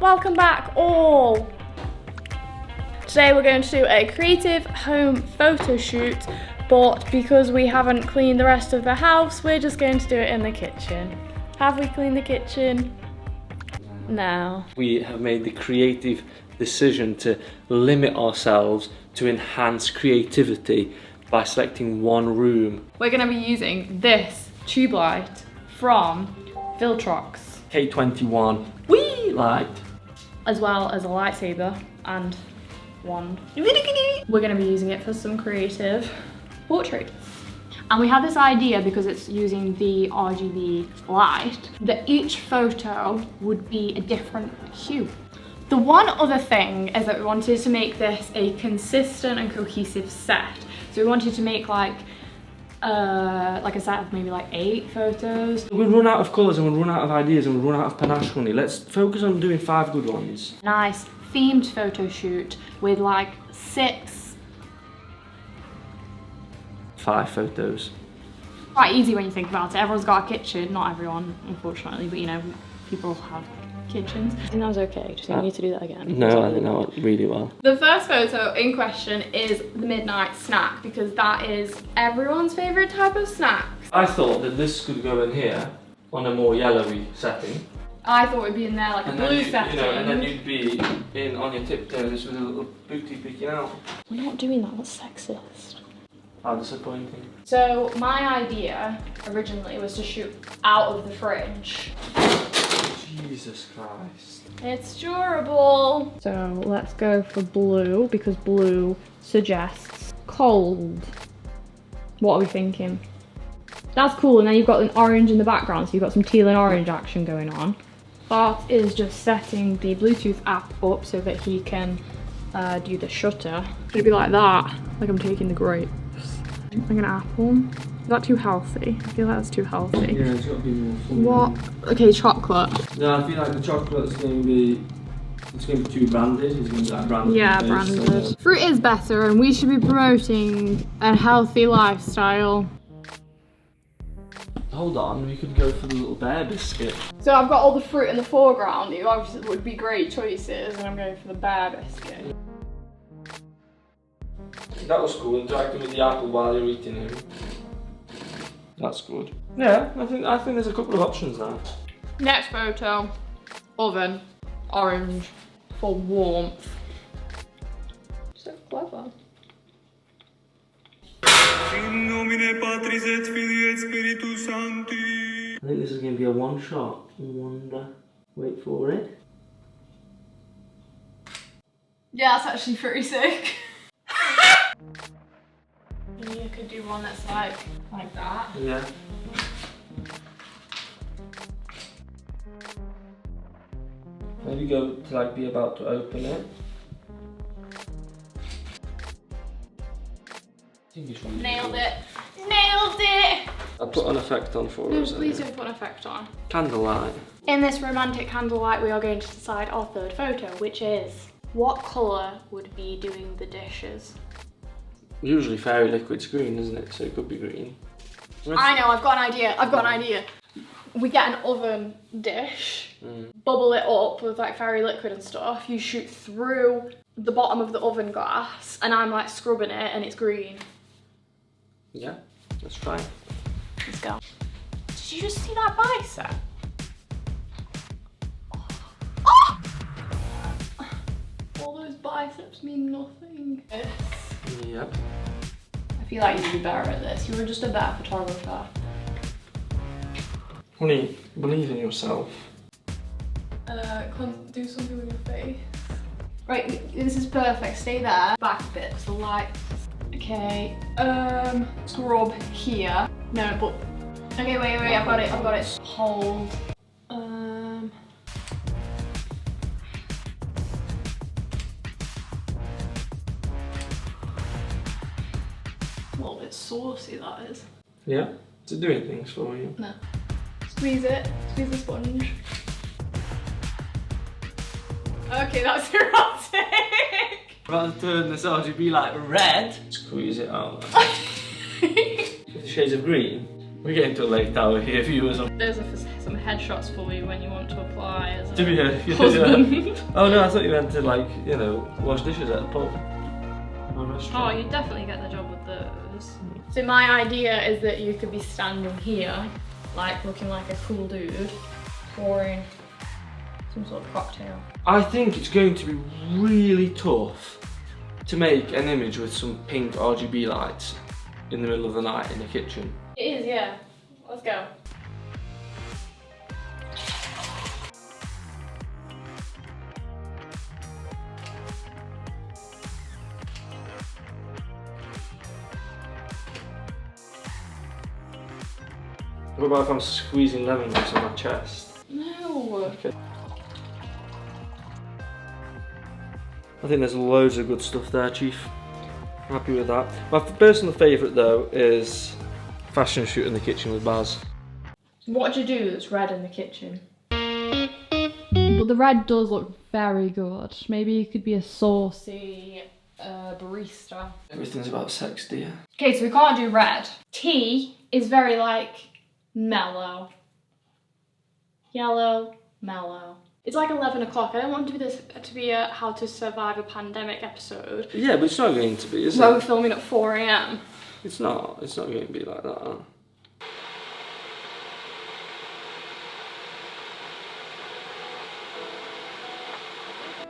welcome back all. Today we're going to do a creative home photo shoot, but because we haven't cleaned the rest of the house, we're just going to do it in the kitchen. Have we cleaned the kitchen? No. We have made the creative decision to limit ourselves to enhance creativity by selecting one room. We're going to be using this tube light from Photoshoot. K21 Wee light. As well as a lightsaber and wand. We're going to be using it for some creative portraits. And we had this idea because it's using the RGB light that each photo would be a different hue. The one other thing is that we wanted to make this a consistent and cohesive set. So we wanted to make like a set of maybe like 8 photos. We'll run out of colours and we'll run out of ideas and we'll run out of panache money. Let's focus on doing 5 good ones. Nice themed photo shoot with like 5 photos. Quite easy when you think about it. Everyone's got a kitchen. Not everyone, unfortunately, but you know, people have kitchens. I think that was okay. Just need to do that again. No, I think that went really well. The first photo in question is the midnight snack, because that is everyone's favourite type of snack. I thought that this could go in here on a more yellowy setting. I thought it'd be in there like a blue setting. You know, and then you'd be in on your tiptoes with a little booty peeking out. We're not doing that. That's sexist. How disappointing. So my idea originally was to shoot out of the fridge. Jesus Christ. It's durable. So let's go for blue because blue suggests cold. What are we thinking? That's cool, and then you've got an orange in the background, so you've got some teal and orange action going on. Bart is just setting the Bluetooth app up so that he can do the shutter. Should it be like that? Like I'm taking the grapes. Like an apple. Is that too healthy? I feel like that's too healthy. Yeah, it's got to be more fun. What? Okay, chocolate. No, I feel like the chocolate's going to be, it's going to be too branded. It's going to be like branded. Yeah, branded. So. Fruit is better, and we should be promoting a healthy lifestyle. Hold on, we could go for the little bear biscuit. So I've got all the fruit in the foreground. It obviously would be great choices, and I'm going for the bear biscuit. That was cool, interacting with the apple while you're eating him. That's good. Yeah, I think there's a couple of options now. Next photo, oven, orange, for warmth. So clever. I think this is going to be a one shot. Wonder. Wait for it. Yeah, that's actually pretty sick. You could do one that's like that. Yeah. Maybe go to like be about to open it. Nailed it. Nailed it! I'll put an effect on for us. No, please don't put an effect on. Candlelight. In this romantic candlelight, we are going to decide our third photo, which is what colour would be doing the dishes? Usually fairy liquid's green, isn't it? So it could be green. I know, I've got an idea. We get an oven dish, bubble it up with like fairy liquid and stuff. You shoot through the bottom of the oven glass, and I'm like scrubbing it, and it's green. Yeah, let's try. Let's go. Did you just see that bicep? Oh! All those biceps mean nothing. Yep. I feel like you'd be better at this. You were just a better photographer. Honey, believe in yourself. Do something with your face. Right, this is perfect. Stay there. Back a bit, so the light. Okay. Scrub here. No, but. Okay, wait. I've got it. Hold. A little bit saucy, that is. Yeah? Is it doing things for you? No. Squeeze it. Squeeze the sponge. Okay, that's erotic. Rather turn this RGB light red. Squeeze it out. 50 Shades of Green. We're getting to a late hour here, viewers. There's some headshots for you when you want to apply apply as To be a a husband. Oh no, I thought you meant to, like, you know, wash dishes at a pub or a Oh, restaurant. you'd definitely get the job with those. So my idea is that you could be standing here, like looking like a cool dude, pouring some sort of cocktail. I think it's going to be really tough to make an image with some pink RGB lights in the middle of the night in the kitchen. It is, yeah. Let's go. What about if I'm squeezing lemon juice on my chest? No. Okay. I think there's loads of good stuff there, Chief. I'm happy with that. My personal favourite though is fashion shoot in the kitchen with Baz. What do you do that's red in the kitchen? But the red does look very good. Maybe you could be a saucy barista. Everything's about sex, dear. Okay, so we can't do red. Tea is very like mellow. Yellow, mellow. It's like 11 o'clock. I don't want this to be a how to survive a pandemic episode. Yeah, but it's not going to be, is Where it? we're filming at 4 AM. It's not going to be like that.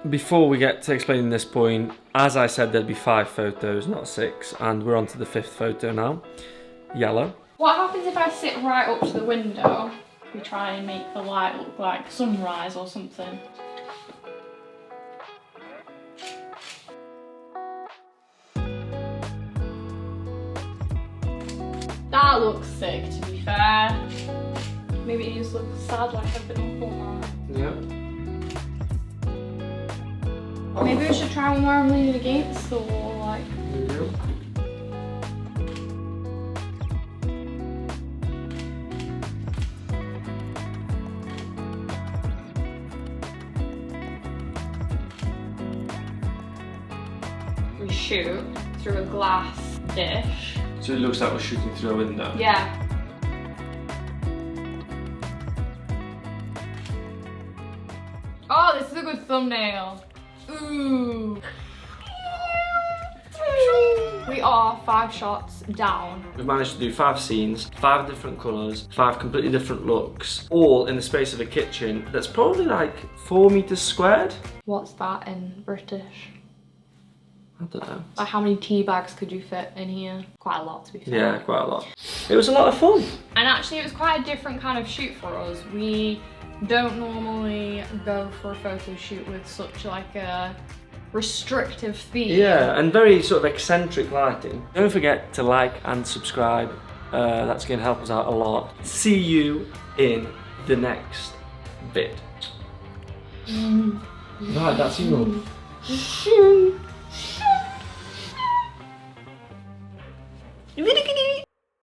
Before we get to explaining this point, as I said, there'd be 5 photos, not 6, and we're on to the 5th photo now. Yellow. What happens if I sit right up to the window? We try and make the light look like sunrise or something. That looks sick, to be fair. Maybe it just looks sad like I've been on format. Yeah. Maybe we should try one where I'm leaning against the wall, like. Yeah. We shoot through a glass dish. So it looks like we're shooting through a window. Yeah. Oh, this is a good thumbnail. Ooh. We are 5 shots down. We've managed to do 5 scenes, 5 different colours, 5 completely different looks, all in the space of a kitchen that's probably like 4 meters squared. What's that in British? I don't know. Like how many tea bags could you fit in here? Quite a lot, to be fair. Yeah, quite a lot. It was a lot of fun. And actually it was quite a different kind of shoot for us. We don't normally go for a photo shoot with such like a restrictive theme. Yeah, and very sort of eccentric lighting. Don't forget to like and subscribe. That's going to help us out a lot. See you in the next vid. Right, that's you.